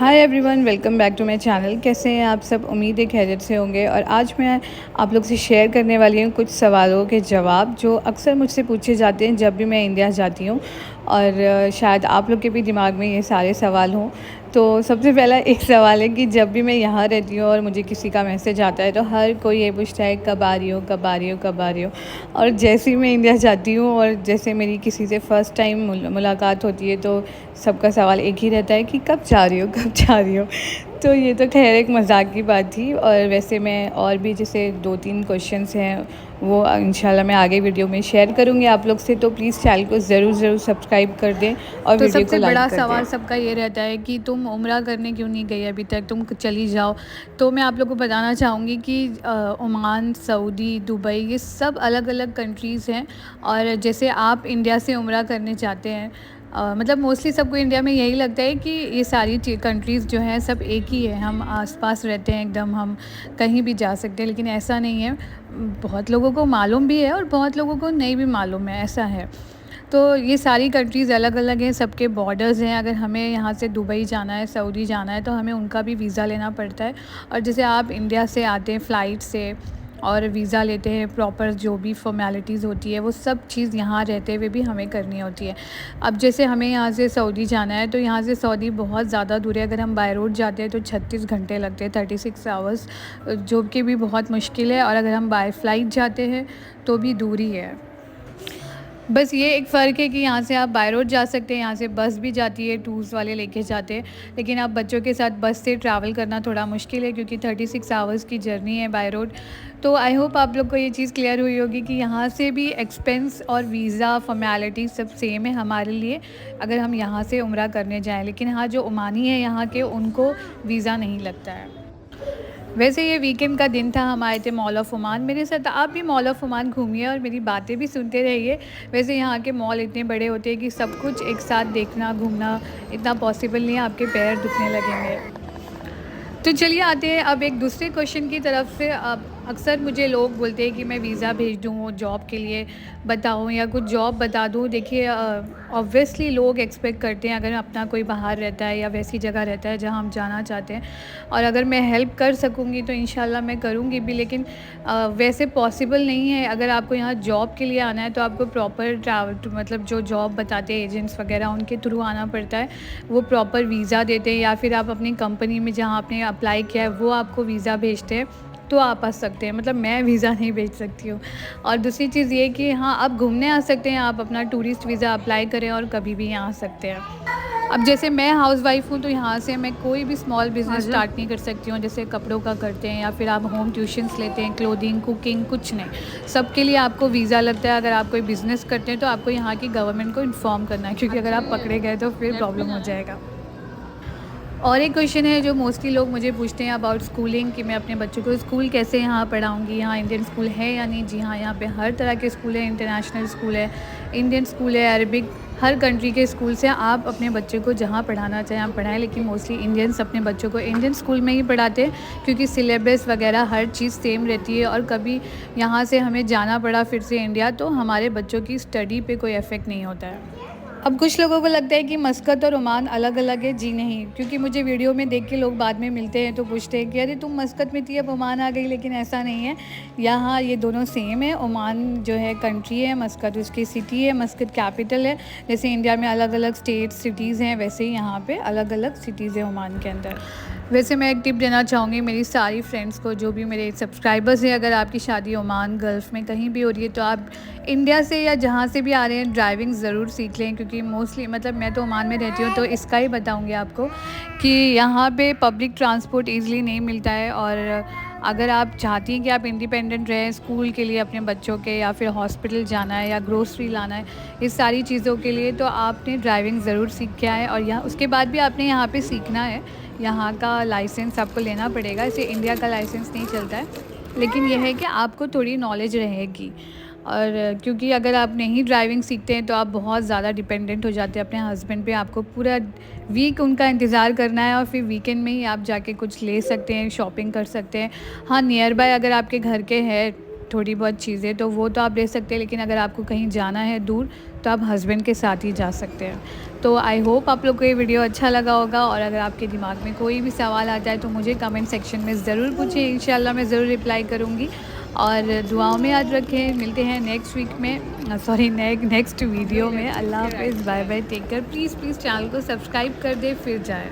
Hi everyone, welcome back to my channel. कैसे हैं आप सब? उम्मीद है खैरियत से होंगे। और आज मैं आप लोग से शेयर करने वाली हूँ कुछ सवालों के जवाब जो अक्सर मुझसे पूछे जाते हैं जब भी मैं इंडिया जाती हूँ। और शायद आप लोग के भी दिमाग में ये सारे सवाल हों। तो सबसे पहला एक सवाल है कि जब भी मैं यहाँ रहती हूँ और मुझे किसी का मैसेज आता है तो हर कोई ये पूछता है कब आ रही हो, कब आ रही हो, कब आ रही हो। और जैसे ही मैं इंडिया जाती हूँ और जैसे मेरी किसी से फ़र्स्ट टाइम मुलाकात होती है तो सबका सवाल एक ही रहता है कि कब जा रही हो, कब जा रही हो। तो ये तो खैर एक मज़ाक की बात थी। और वैसे मैं और भी जैसे 2-3 क्वेश्चंस हैं वो इंशाल्लाह मैं आगे वीडियो में शेयर करूँगी आप लोग से। तो प्लीज़ चैनल को ज़रूर सब्सक्राइब कर दें और तो वीडियो को सबसे लाइक बड़ा कर दें। सवाल सबका ये रहता है कि तुम उम्रा करने क्यों नहीं गई अभी तक, तुम चली जाओ। तो मैं आप लोग को बताना चाहूँगी कि ओमान, सऊदी, दुबई ये सब अलग अलग कंट्रीज़ हैं। और जैसे आप इंडिया से उम्रा करने जाते हैं, मतलब मोस्टली सबको इंडिया में यही लगता है कि ये सारी कंट्रीज़ जो हैं सब एक ही है, हम आसपास रहते हैं एकदम, हम कहीं भी जा सकते हैं। लेकिन ऐसा नहीं है। बहुत लोगों को मालूम भी है और बहुत लोगों को नहीं भी मालूम है, ऐसा है। तो ये सारी कंट्रीज़ अलग अलग हैं, सबके बॉर्डर्स हैं। अगर हमें यहाँ से दुबई जाना है, सऊदी जाना है, तो हमें उनका भी वीज़ा लेना पड़ता है। और जैसे आप इंडिया से आते हैं फ़्लाइट से और वीज़ा लेते हैं, प्रॉपर जो भी फ़ॉर्मेलिटीज़ होती है वो सब चीज़ यहाँ रहते हुए भी हमें करनी होती है। अब जैसे हमें यहाँ से सऊदी जाना है तो यहाँ से सऊदी बहुत ज़्यादा दूर है। अगर हम बाय रोड जाते हैं तो 36 घंटे लगते हैं, 36 आवर्स, जो कि भी बहुत मुश्किल है। और अगर हम बाय फ़्लाइट जाते हैं तो भी दूरी है। बस ये एक फ़र्क है कि यहाँ से आप बाय रोड जा सकते हैं, यहाँ से बस भी जाती है, टूर्स वाले लेके जाते हैं। लेकिन आप बच्चों के साथ बस से ट्रैवल करना थोड़ा मुश्किल है क्योंकि 36 आवर्स की जर्नी है बाय रोड। तो आई होप आप लोग को ये चीज़ क्लियर हुई होगी कि यहाँ से भी एक्सपेंस और वीज़ा फॉर्मेलिटी सब सेम है हमारे लिए, अगर हम यहाँ से उम्रा करने जाएँ। लेकिन हाँ, जो ओमानी है यहाँ के, उनको वीज़ा नहीं लगता है। वैसे ये वीकेंड का दिन था, हम आए थे मॉल ऑफ़ ओमान। मेरे साथ आप भी मॉल ऑफ़ ओमान घूमिए और मेरी बातें भी सुनते रहिए। वैसे यहाँ के मॉल इतने बड़े होते हैं कि सब कुछ एक साथ देखना, घूमना इतना पॉसिबल नहीं है, आपके पैर दुखने लगेंगे। तो चलिए आते हैं अब एक दूसरे क्वेश्चन की तरफ से। अब अक्सर मुझे लोग बोलते हैं कि मैं वीज़ा भेज दूँ जॉब के लिए, बताऊँ या कुछ जॉब बता दूँ। देखिए, ऑब्वियसली लोग एक्सपेक्ट करते हैं अगर अपना कोई बाहर रहता है या वैसी जगह रहता है जहाँ हम जाना चाहते हैं, और अगर मैं हेल्प कर सकूँगी तो इंशाल्लाह मैं करूँगी भी। लेकिन वैसे पॉसिबल नहीं है। अगर आपको यहाँ जॉब के लिए आना है तो आपको प्रॉपर ट्रैवल, मतलब जो जॉब बताते हैं एजेंट्स वगैरह, उनके थ्रू आना पड़ता है। वो प्रॉपर वीज़ा देते हैं या फिर आप अपनी कंपनी में जहाँ आपने अप्लाई किया है वो आपको वीज़ा भेजते हैं तो आप आ सकते हैं। मतलब मैं वीज़ा नहीं भेज सकती हूँ। और दूसरी चीज़ ये कि हाँ, आप घूमने आ सकते हैं, आप अपना टूरिस्ट वीज़ा अप्लाई करें और कभी भी यहाँ आ सकते हैं। अब जैसे मैं हाउसवाइफ़ हूँ तो यहाँ से मैं कोई भी स्मॉल बिज़नेस स्टार्ट नहीं कर सकती हूँ। जैसे कपड़ों का करते हैं या फिर आप होम ट्यूशन्स लेते हैं, क्लोथिंग, कुकिंग, कुछ नहीं। सबके लिए आपको वीज़ा लगता है। अगर आप कोई बिज़नेस करते हैं तो आपको यहाँ की गवर्नमेंट को इन्फॉर्म करना है, क्योंकि अगर आप पकड़े गए तो फिर प्रॉब्लम हो जाएगा। और एक क्वेश्चन है जो मोस्टली लोग मुझे पूछते हैं अबाउट स्कूलिंग, कि मैं अपने बच्चों को स्कूल कैसे यहाँ पढ़ाऊँगी, यहाँ इंडियन स्कूल है या नहीं। जी हाँ, यहाँ पे हर तरह के स्कूल है, इंटरनेशनल स्कूल है, इंडियन स्कूल है, अरबिक, हर कंट्री के स्कूल से आप अपने बच्चे को जहाँ पढ़ाना चाहें आप पढ़ाएं। लेकिन मोस्टली इंडियंस अपने बच्चों को इंडियन स्कूल में ही पढ़ाते हैं क्योंकि सिलेबस वगैरह हर चीज़ सेम रहती है। और कभी यहाँ से हमें जाना पड़ा फिर से इंडिया तो हमारे बच्चों की स्टडी पे कोई इफ़ेक्ट नहीं होता है। अब कुछ लोगों को लगता है कि मस्कत और ओमान अलग अलग है। जी नहीं, क्योंकि मुझे वीडियो में देख के लोग बाद में मिलते हैं तो पूछते हैं कि अरे तुम मस्कत में थी अब ओमान आ गई, लेकिन ऐसा नहीं है। यहाँ ये दोनों सेम है। ओमान जो है कंट्री है, मस्कत उसकी सिटी है, मस्कत कैपिटल है। जैसे इंडिया में अलग अलग स्टेट सिटीज़ हैं, वैसे ही यहाँ पे अलग अलग सिटीज़ हैं ओमान के अंदर। वैसे मैं एक टिप देना चाहूँगी मेरी सारी फ्रेंड्स को, जो भी मेरे सब्सक्राइबर्स हैं, अगर आपकी शादी ओमान, गल्फ़ में कहीं भी हो रही है तो आप इंडिया से या जहाँ से भी आ रहे हैं ड्राइविंग ज़रूर सीख लें। क्योंकि मोस्टली, मतलब मैं तो ओमान में रहती हूँ तो इसका ही बताऊँगी आपको कि यहाँ पे पब्लिक ट्रांसपोर्ट ईज़िली नहीं मिलता है। और अगर आप चाहती हैं कि आप इंडिपेंडेंट रहें स्कूल के लिए अपने बच्चों के, या फिर हॉस्पिटल जाना है या ग्रोसरी लाना है, इस सारी चीज़ों के लिए, तो आपने ड्राइविंग ज़रूर सीख के आए। और यहाँ उसके बाद भी आपने यहाँ पे सीखना है, यहाँ का लाइसेंस आपको लेना पड़ेगा। इसे इंडिया का लाइसेंस नहीं चलता है, लेकिन यह है कि आपको थोड़ी नॉलेज रहेगी। और क्योंकि अगर आप नहीं ड्राइविंग सीखते हैं तो आप बहुत ज़्यादा डिपेंडेंट हो जाते हैं अपने हस्बैंड पे। आपको पूरा वीक उनका इंतज़ार करना है और फिर वीकेंड में ही आप जाके कुछ ले सकते हैं, शॉपिंग कर सकते हैं। हाँ, नियर बाय अगर आपके घर के हैं थोड़ी बहुत चीज़ें तो वो तो आप ले सकते हैं। लेकिन अगर आपको कहीं जाना है दूर तो आप हस्बैंड के साथ ही जा सकते हैं। तो आई होप आप लोग को ये वीडियो अच्छा लगा होगा, और अगर आपके दिमाग में कोई भी सवाल आ जाए तो मुझे कमेंट सेक्शन में ज़रूर पूछें, इंशाल्लाह मैं ज़रूर रिप्लाई करूँगी। और दुआओं में याद रखें। मिलते हैं नेक्स्ट वीक में, नेक्स्ट वीडियो में। अल्लाह हाफ़िज़, bye bye, take care. Please channel को सब्सक्राइब कर दे फिर जाए।